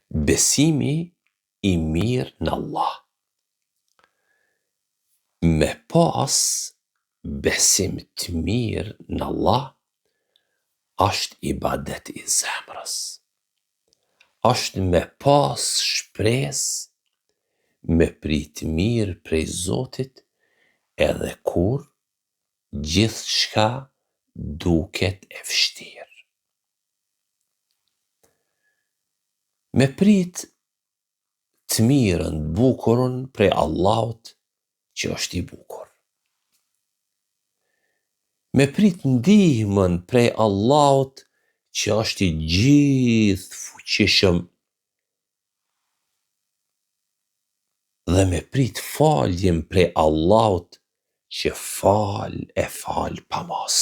Besimi i mirë në Allah. Me pas besim të mirë në Allah është ibadet i zemrës. Është me pas shpresë me prit mirë prej Zotit edhe kur gjithçka duket e vështirë. Me prit të mirën, bukurën prej Allahut që është i bukur. Me prit ndihmën prej Allahut që është i gjithë fuqishëm dhe me prit faljen prej Allahut që fal pa mos.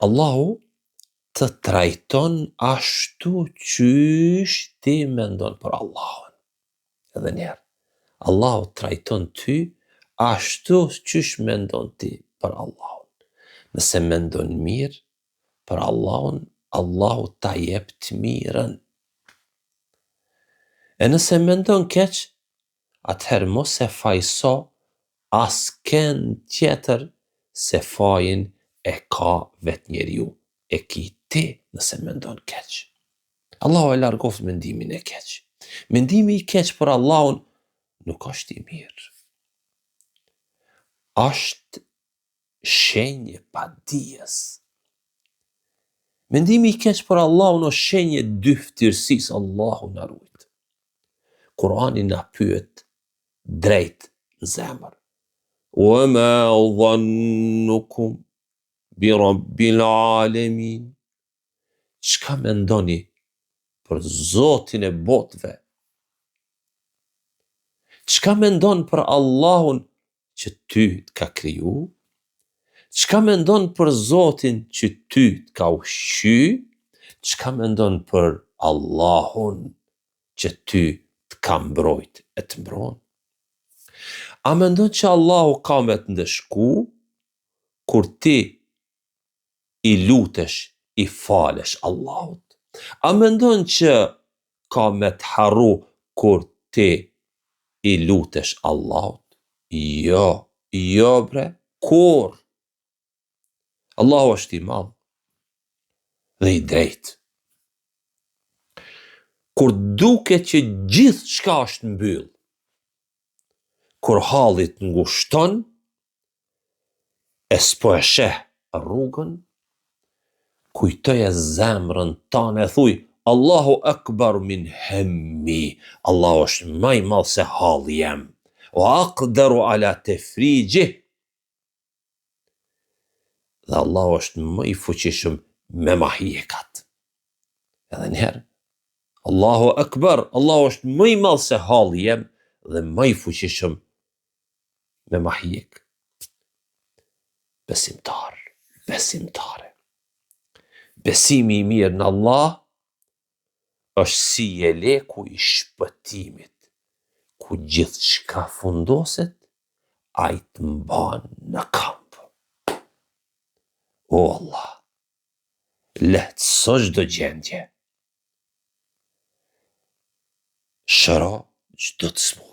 Allahu të trajton ashtu qysh ti mendon për Allahun. Edhe njerë, Allahu trajton ty ashtu qysh mendon ti për Allahun. Nëse mendon mirë për Allahun, Allahu ta jep të mirën. E nëse mendon keq, atëherë mos e fajso askën tjetër se fajin e ka vetë njeriu, e ki ti nëse mendon keq. Allahu e largoft mendimin e keq. Mendimi i keq për Allahun nuk është i mirë. Është shenjë padijes. Mendimi i keq për Allahun është shenjë dyftërsisë. Allahu na ruaj. Kurani na pyet drejt në zemër. Wa ma dhannukum bi rabbil alamin. Çka mendoni për Zotin e botëve? Çka mendon për Allahun që ty t'ka kriju? Çka mendon për Zotin që ty t'ka ushqy? Çka mendon për Allahun që ty t'ka mbrojt e të mbron? A mendon që Allahu ka me të ndëshku kur ti i lutesh, i falesh Allahut? A mendon që ka me të harru kur ti i lutesh Allahut? Jo bre, kur? Allahu është i madh dhe i drejtë. Kur duket që gjithçka është mbyll, kur halli të ngushton, e s'po e sheh rrugën, kujtoje zemrën tane e thuj, Allahu akbar min hemmi. Allahu është më i madh se halli jem. Wa aqdaru ala tafrijih. Dhe Allahu është më i fuqishëm me mahijekat. Edhe njerë, Allahu akbar, Allahu është më i madh se halli jem dhe më i fuqishëm me mahijek. Besimtare. Besimi i mirë në Allah është si jeleku i shpëtimit, ku gjithçka fundoset, ai të mban në kamp. O Allah, lehtëso çdo gjendje. Shëro çdo të smundje.